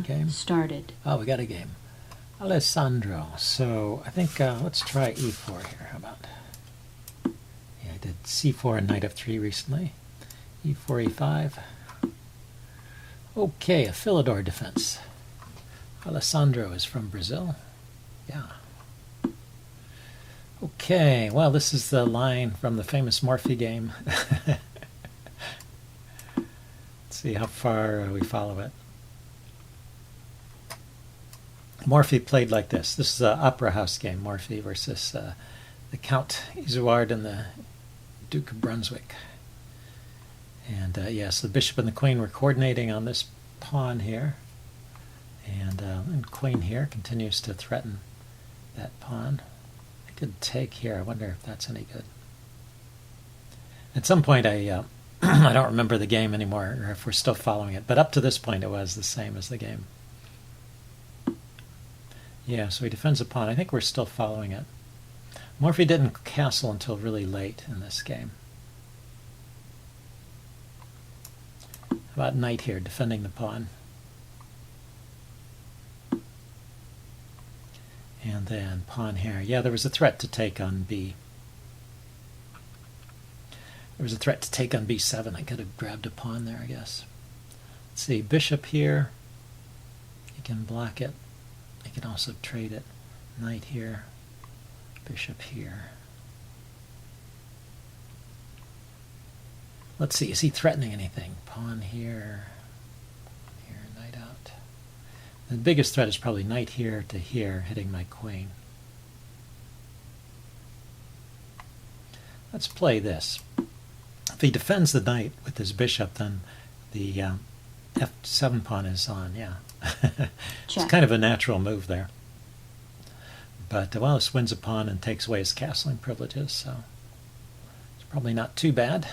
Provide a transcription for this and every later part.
game started. Oh, we got a game. Alessandro. So I think let's try e4 here. How about? Yeah, I did c4 and knight f3 recently. e4, e5. Okay, a Philidor defense. Alessandro is from Brazil. Yeah. Okay, well, this is the line from the famous Morphy game. Let's see how far we follow it. Morphy played like this. This is an opera house game, Morphy versus the Count Isouard and the Duke of Brunswick. And yes, the bishop and the queen were coordinating on this pawn here. And queen here continues to threaten that pawn. I could take here. I wonder if that's any good. At some point, I I don't remember the game anymore, or if we're still following it. But up to this point, it was the same as the game. Yeah, so he defends a pawn. I think we're still following it. Morphy didn't castle until really late in this game. How about knight here, defending the pawn? And then pawn here. Yeah, there was a threat to take on b. There was a threat to take on b7. I could have grabbed a pawn there, I guess. Let's see, bishop here. You can block it. You can also trade it. Knight here. Bishop here. Let's see, is he threatening anything? Pawn here. Here, knight out. The biggest threat is probably knight here to here, hitting my queen. Let's play this. If he defends the knight with his bishop, then the f7 pawn is on, yeah. It's kind of a natural move there. But, well, this wins a pawn and takes away his castling privileges, so it's probably not too bad.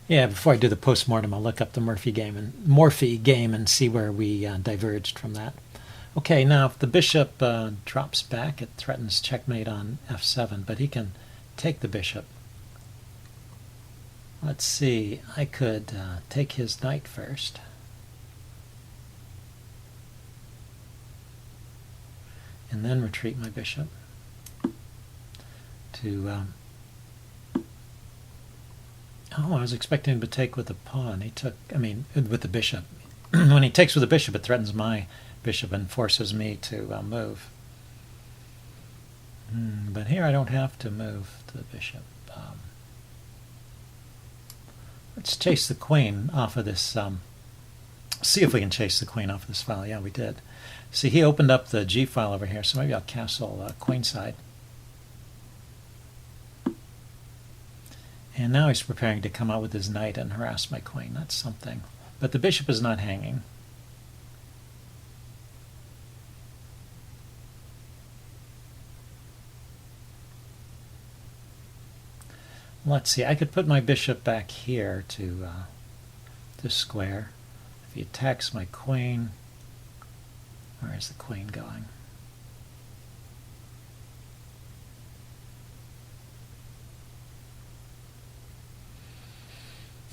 Yeah, before I do the post-mortem, I'll look up the Morphy game and see where we diverged from that. Okay, now if the bishop drops back, it threatens checkmate on f7, but he can take the bishop. Let's see, I could take his knight first. And then retreat my bishop to... Oh, I was expecting him to take with the pawn. He took, with the bishop. When he takes with the bishop, it threatens my bishop and forces me to move. But here I don't have to move to the bishop. Let's chase the queen off of this. See if we can chase the queen off of this file. Yeah, we did. See, he opened up the G file over here, so maybe I'll castle queenside. And now he's preparing to come out with his knight and harass my queen. That's something. But the bishop is not hanging. Let's see, I could put my bishop back here to this square. If he attacks my queen, where is the queen going?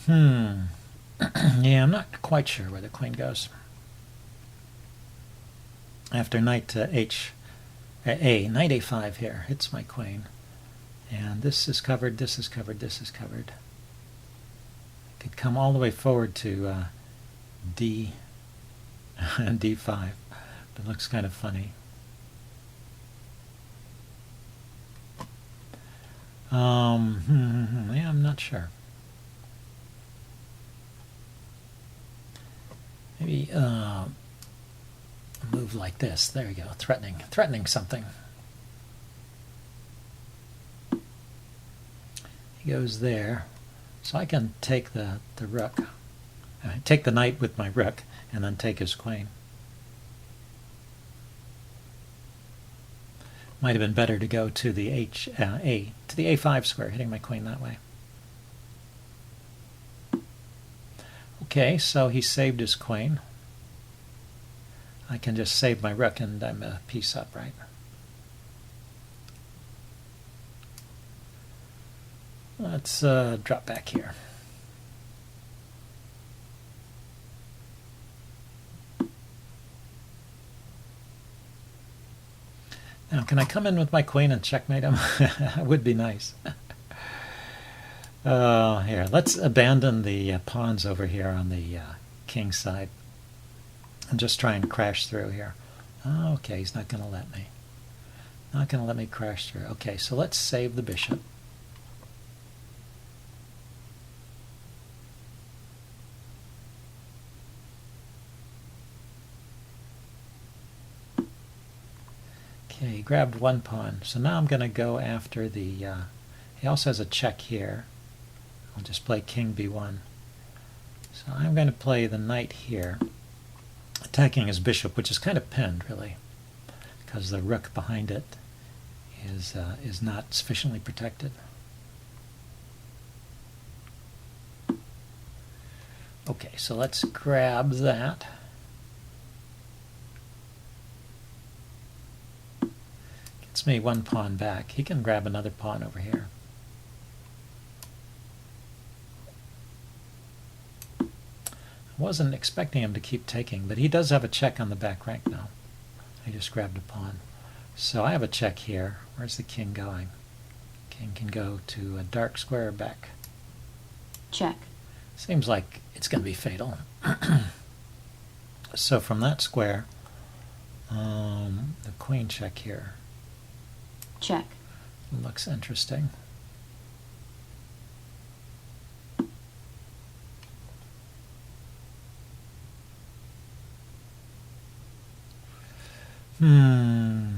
Yeah, I'm not quite sure where the queen goes. After knight to knight a5 here hits my queen. And this is covered, this is covered, this is covered. I could come all the way forward to D and D5. It looks kind of funny. Yeah, I'm not sure. Maybe move like this. There you go. Threatening something. He goes there, so I can take the rook, take the knight with my rook, and then take his queen. Might have been better to go to the to the a5 square, hitting my queen that way. Okay, so he saved his queen. I can just save my rook and I'm a piece up, right? Let's drop back here. Now, can I come in with my queen and checkmate him? That would be nice. Here, let's abandon the pawns over here on the king side and just try and crash through here. Oh, okay, he's not going to let me. Not going to let me crash through. Okay, so let's save the bishop. Okay, he grabbed one pawn. So now I'm going to go after the... he also has a check here. I'll just play king b1. So I'm going to play the knight here, attacking his bishop, which is kind of pinned, really, because the rook behind it is not sufficiently protected. Okay, so let's grab that. Gets me one pawn back. He can grab another pawn over here. I wasn't expecting him to keep taking, but he does have a check on the back rank now. I just grabbed a pawn. So I have a check here. Where's the king going? King can go to a dark square back. Check. Seems like it's going to be fatal. So from that square, the queen check here. Check. Looks interesting.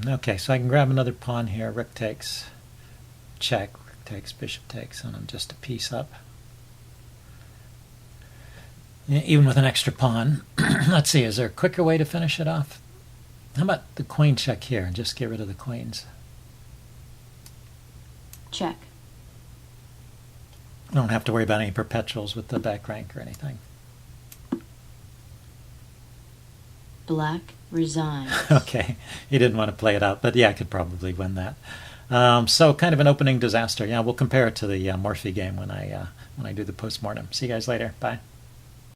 Okay, so I can grab another pawn here. Rook takes, check, rook takes, bishop takes, and I'm just a piece up. Even with an extra pawn. Let's see, is there a quicker way to finish it off? How about the queen check here and just get rid of the queens? Check. I don't have to worry about any perpetuals with the back rank or anything. Black resigns. Okay, he didn't want to play it out, but yeah, I could probably win that. So kind of an opening disaster. Yeah, we'll compare it to the Morphy game when I do the postmortem. See you guys later. Bye.